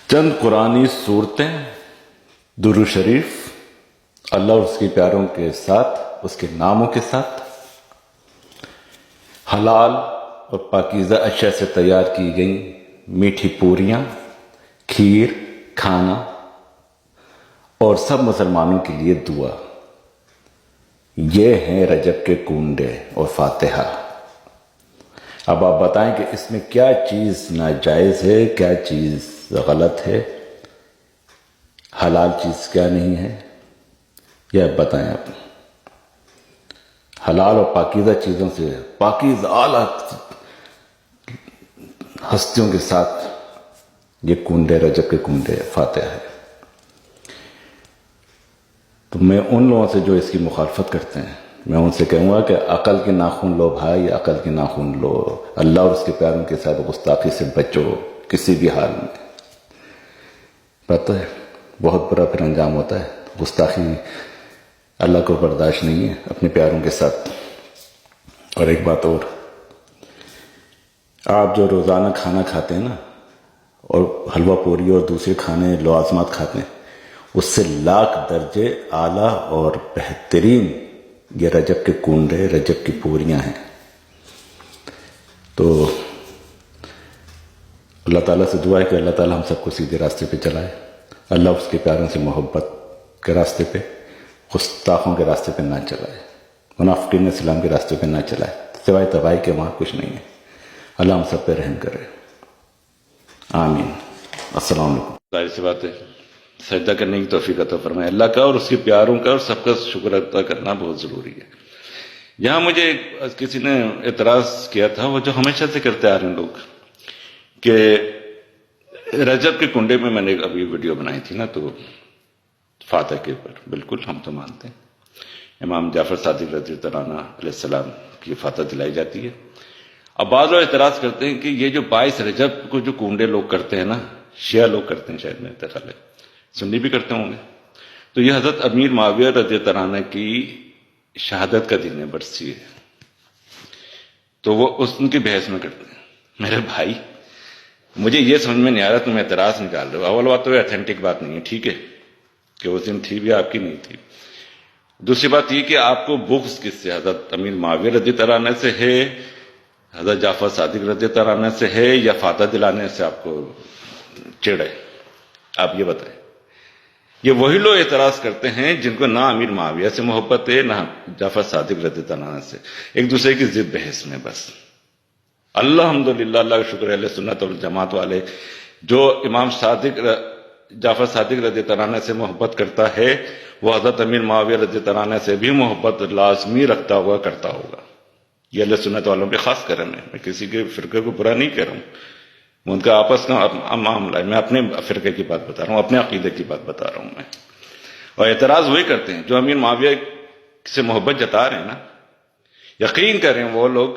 چند قرآنی صورتیں، درود شریف اللہ اور اس کے پیاروں کے ساتھ، اس کے ناموں کے ساتھ، حلال اور پاکیزہ اشیاء سے تیار کی گئیں میٹھی پوریاں، کھیر، کھانا اور سب مسلمانوں کے لیے دعا۔ یہ ہیں رجب کے کنڈے اور فاتحہ۔ اب آپ بتائیں کہ اس میں کیا چیز ناجائز ہے، کیا چیز غلط ہے، حلال چیز کیا نہیں ہے، یہ آپ بتائیں۔ آپ حلال اور پاکیزہ چیزوں سے، پاکیزہ اعلیٰ ہستیوں کے ساتھ یہ کنڈے، رجب کے کنڈے فاتحہ ہے۔ تو میں ان لوگوں سے جو اس کی مخالفت کرتے ہیں، میں ان سے کہوں گا کہ عقل کے ناخن لو بھائی، عقل کے ناخن لو، اللہ اور اس کے پیاروں کے ساتھ گستاخی سے بچو کسی بھی حال میں۔ پتہ ہے بہت برا پھر انجام ہوتا ہے، گستاخی اللہ کو برداشت نہیں ہے اپنے پیاروں کے ساتھ۔ اور ایک بات اور، آپ جو روزانہ کھانا کھاتے ہیں نا، اور حلوہ پوری اور دوسرے کھانے لوازمات کھاتے ہیں، اس سے لاکھ درجے اعلیٰ اور بہترین یہ رجب کے کنڈے، رجب کی پوریاں ہیں۔ تو اللہ تعالیٰ سے دعا ہے کہ اللہ تعالیٰ ہم سب کو سیدھے راستے پہ چلائے، اللہ اس کے پیاروں سے محبت کے راستے پہ، گستاخوں کے راستے پہ نہ چلائے، منافقین اسلام کے راستے پہ نہ چلائے، سوائے تباہی کے وہاں کچھ نہیں ہے۔ اللہ ہم سب پہ رحم کرے، آمین۔ السلام علیکم۔ ظاہر سی بات ہے سجدہ کرنے کی توفیق عطا فرمائے اللہ کا، اور اس کے پیاروں کا، اور سب کا شکر ادا کرنا بہت ضروری ہے۔ یہاں مجھے کسی نے اعتراض کیا تھا، وہ جو ہمیشہ سے کرتے آ رہے ہیں لوگ، کہ رجب کے کنڈے میں نے ابھی ویڈیو بنائی تھی نا، تو فاتح کے اوپر بالکل ہم تو مانتے ہیں، امام جعفر صادق رضی اللہ عنہ علیہ السلام کی فاتح دلائی جاتی ہے۔ اب بعض لوگ اعتراض کرتے ہیں کہ یہ جو 22 رجب کو جو کنڈے لوگ کرتے ہیں نا، شیعہ لوگ کرتے ہیں، شاید میرے خیال ہے سنی بھی کرتے ہوں گے، تو یہ حضرت امیر معاویہ رضی اللہ عنہ کی شہادت کا دن ہے، برسی ہے، تو وہ ان کی بحث میں کرتے ہیں۔ میرے بھائی مجھے یہ سمجھ میں نہیں آ رہا تم اعتراض نکال رہے ہو۔ اول بات تو یہ اتھینٹک بات نہیں ہے، ٹھیک ہے کہ اس دن تھی بھی آپ کی نہیں تھی۔ دوسری بات یہ کہ آپ کو بغض کس سے، حضرت امیر معاویہ رضی اللہ عنہ سے ہے، حضرت جعفر صادق رضی اللہ عنہ سے ہے، یا فاتح دلانے سے آپ کو چڑ ہے؟ آپ یہ بتائیں۔ یہ وہی لوگ اعتراض کرتے ہیں جن کو نہ امیر معاویہ سے محبت ہے، نہ جعفر صادق رضی اللہ عنہ سے، ایک دوسرے کی ضد بحث میں بس۔ الحمدللہ، اللہ کا شکر ہے، اہل سنت اور جماعت والے جو امام جعفر صادق رضی اللہ عنہ سے محبت کرتا ہے، وہ حضرت امیر معاویہ رضی اللہ عنہ سے بھی محبت لازمی رکھتا ہوگا، کرتا ہوگا۔ یہ اہل سنت والوں پہ خاص کرم ہے، میں کسی کے فرقے کو برا نہیں کہہ رہا ہوں، میں ان کا آپس کا معاملہ ہے، میں اپنے فرقے کی بات بتا رہا ہوں، اپنے عقیدے کی بات بتا رہا ہوں میں۔ اور اعتراض وہی کرتے ہیں جو امیر معاویہ سے محبت جتا رہے ہیں نا، یقین کریں وہ لوگ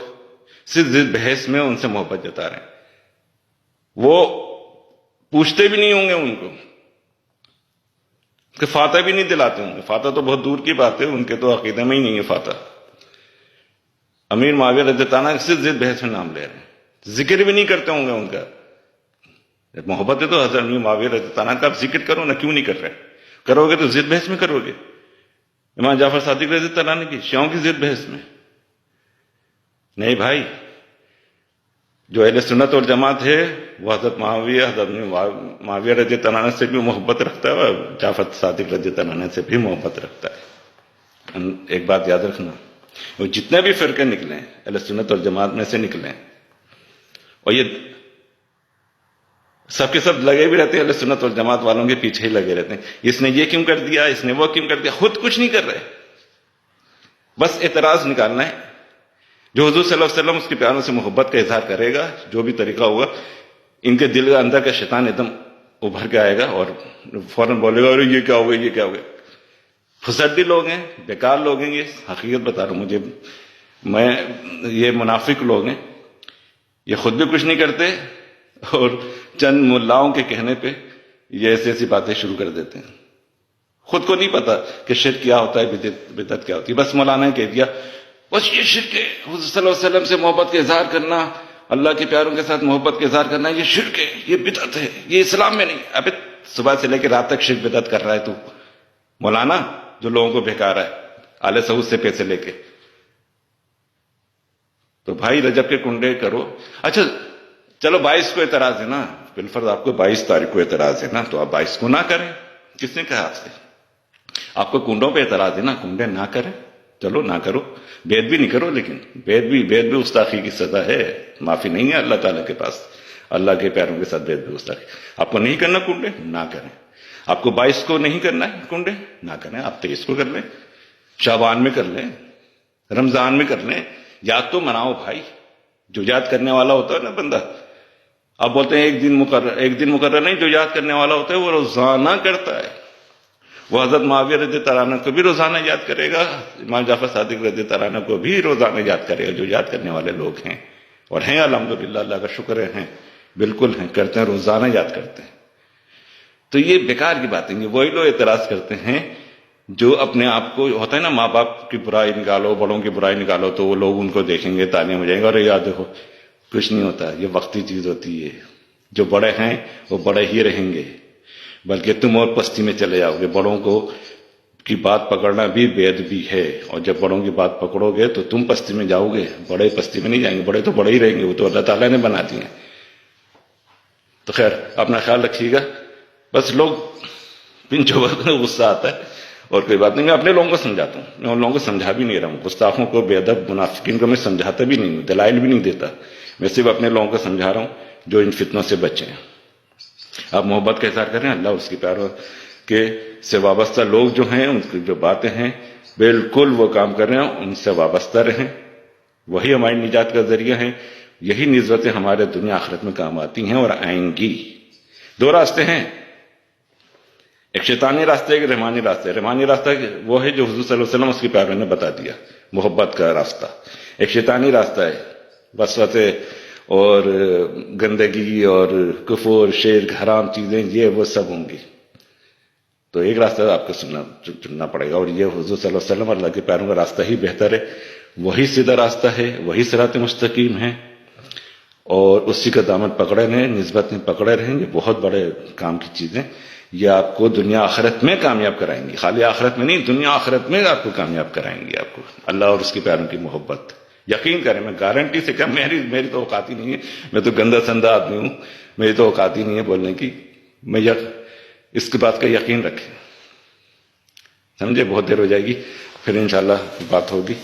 صرف ضد بحث میں ان سے محبت جتا رہے ہیں، وہ پوچھتے بھی نہیں ہوں گے ان کو کہ فاتح بھی نہیں دلاتے ہوں گے، فاتح تو بہت دور کی بات ہے، ان کے تو عقیدے میں ہی نہیں ہے فاتح۔ امیر معاویہ رضی اللہ عنہ صرف ضد بحث میں نام لے رہے ہیں، ذکر بھی نہیں کرتے ہوں گے ان کا۔ محبت ہے تو حضرت امیر معاویہ رضی اللہ عنہ کا آپ ذکر کرو نا، کیوں نہیں کر رہے؟ کرو گے تو ضد بحث میں کرو گے، امام جعفر صادق رضی اللہ عنہ کی شیعوں کی ضد بحث میں نہیں بھائی۔ جو اہل سنت اور جماعت ہے وہ حضرت معاویہ رضی اللہ عنہ سے بھی محبت رکھتا ہے، اور جعفر صادق رضی اللہ عنہ سے بھی محبت رکھتا ہے۔ ایک بات یاد رکھنا، وہ جتنے بھی فرقے نکلے ہیں اہل سنت اور جماعت میں سے نکلے ہیں، اور یہ سب کے سب لگے بھی رہتے ہیں اہل سنت اور جماعت والوں کے پیچھے ہی لگے رہتے ہیں، اس نے یہ کیوں کر دیا، اس نے وہ کیوں کر دیا، خود کچھ نہیں کر رہے، بس اعتراض نکالنا ہے۔ جو حضور صلی اللہ علیہ وسلم اس کے پیاروں سے محبت کا اظہار کرے گا، جو بھی طریقہ ہوگا، ان کے دل کے اندر کا شیطان ایک دم ابھر کے آئے گا اور فوراً بولے گا ارے یہ کیا ہو گیا، یہ کیا ہو گیا۔ پھسڈی لوگ ہیں، بیکار لوگ ہیں، یہ حقیقت بتا رہا ہوں، یہ منافق لوگ ہیں، یہ خود بھی کچھ نہیں کرتے، اور چند ملاؤں کے کہنے پہ یہ ایسی ایسی باتیں شروع کر دیتے ہیں، خود کو نہیں پتا کہ شرک کیا ہوتا ہے، بدعت کیا ہوتی ہے، بس مولانا نے کہہ دیا بس یہ شرک ہے، حضور صلی اللہ علیہ وسلم سے محبت کا اظہار کرنا، اللہ کے پیاروں کے ساتھ محبت کا اظہار کرنا یہ شرک ہے، یہ بدعت ہے، یہ اسلام میں نہیں۔ ابے صبح سے لے کے رات تک شرک بدعت کر رہا ہے تو مولانا جو لوگوں کو بہکا رہا ہے آل سعود سے پیسے لے کے۔ تو بھائی رجب کے کنڈے کرو۔ اچھا چلو 22 کو اعتراض ہے نا، بالفرض آپ کو 22 تاریخ کو اعتراض ہے نا، تو آپ 22 کو نہ کریں۔ کس نے کہا آپ سے؟ آپ کو کنڈوں پہ اعتراض ہے نا، کنڈے نہ کریں، چلو نہ کرو، بیعت بھی نہیں کرو، لیکن بیعت بھی گستاخی کی سزا ہے، معافی نہیں ہے اللہ تعالیٰ کے پاس، اللہ کے پیاروں کے ساتھ بیعت بھی گستاخی۔ آپ کو نہیں کرنا کنڈے، نہ کریں۔ آپ کو 22 کو نہیں کرنا ہے کنڈے، نہ کریں، آپ 23 کو کر لیں، شعبان میں کر لیں، رمضان میں کر لیں، یاد تو مناؤ بھائی۔ جو یاد کرنے والا ہوتا ہے نا بندہ، آپ بولتے ہیں ایک دن مقرر نہیں، جو یاد کرنے والا ہوتا ہے وہ روزانہ کرتا ہے۔ وہ حضرت معاویہ رضی اللہ عنہ کو بھی روزانہ یاد کرے گا، امام جعفر صادق رضی اللہ عنہ کو بھی روزانہ یاد کرے گا، جو یاد کرنے والے لوگ ہیں اور ہیں الحمدللہ، اللہ کا شکر ہے، بالکل ہیں، کرتے ہیں، روزانہ یاد کرتے ہیں۔ تو یہ بیکار کی باتیں ہیں، وہی لوگ اعتراض کرتے ہیں جو اپنے آپ کو، ہوتا ہے نا ماں باپ کی برائی نکالو، بڑوں کی برائی نکالو تو وہ لوگ ان کو دیکھیں گے، تانے ہو جائیں گے، اور یاد دیکھو کچھ نہیں ہوتا، یہ وقتی چیز ہوتی ہے۔ جو بڑے ہیں وہ بڑے ہی رہیں گے، بلکہ تم اور پستی میں چلے جاؤ گے۔ بڑوں کو کی بات پکڑنا بھی بیعت بھی ہے، اور جب بڑوں کی بات پکڑو گے تو تم پستی میں جاؤ گے، بڑے پستی میں نہیں جائیں گے، بڑے تو بڑے ہی رہیں گے، وہ تو اللہ تعالیٰ نے بنا دیے ہیں۔ تو خیر اپنا خیال رکھیے گا، بس لوگ پنچو غصہ آتا ہے اور کوئی بات نہیں، میں اپنے لوگوں کو سمجھاتا ہوں، میں ان لوگوں کو سمجھا بھی نہیں رہا ہوں، گستاخوں کو، بے ادب منافقین کو میں سمجھاتا بھی نہیں ہوں، دلائل بھی نہیں دیتا، میں صرف اپنے لوگوں کو سمجھا رہا ہوں جو ان فتنوں سے بچیں۔ آپ محبت کا اظہار کریں، اللہ اور اس کے پیاروں کے سے وابستہ لوگ جو ہیں، ان کی جو باتیں ہیں بالکل وہ کام کر رہے ہیں، ان سے وابستہ رہیں، وہی ہماری نجات کا ذریعہ ہیں، یہی نسبتیں ہمارے دنیا آخرت میں کام آتی ہیں اور آئیں گی۔ دو راستے ہیں، ایک شیطانی راستہ، ایک رحمانی راستہ ہے۔ رحمانی راستہ وہ ہے جو حضور صلی اللہ علیہ وسلم اس کے پیاروں نے بتا دیا، محبت کا راستہ۔ ایک شیطانی راستہ ہے، وسوسے اور گندگی اور کفر، شرک، حرام چیزیں، یہ وہ سب ہوں گی۔ تو ایک راستہ آپ کو چننا پڑے گا، اور یہ حضور صلی اللہ علیہ وسلم اللہ کے پیاروں کا راستہ ہی بہتر ہے، وہی سیدھا راستہ ہے، وہی صراط مستقیم ہے، اور اسی کا دامن پکڑے رہیں، نسبت میں پکڑے رہیں گے۔ بہت بڑے کام کی چیزیں یہ آپ کو دنیا آخرت میں کامیاب کرائیں گی، خالی آخرت میں نہیں، دنیا آخرت میں آپ کو کامیاب کرائیں گی، آپ کو اللہ اور اس کے پیاروں کی محبت۔ یقین کریں، میں گارنٹی سے کہ میری تو اوقات ہی نہیں ہے، میں تو گندا سندا آدمی ہوں، میری تو اوقات ہی نہیں ہے بولنے کی، میں اس کی بات کا یقین رکھیں، سمجھے؟ بہت دیر ہو جائے گی، پھر انشاءاللہ بات ہوگی۔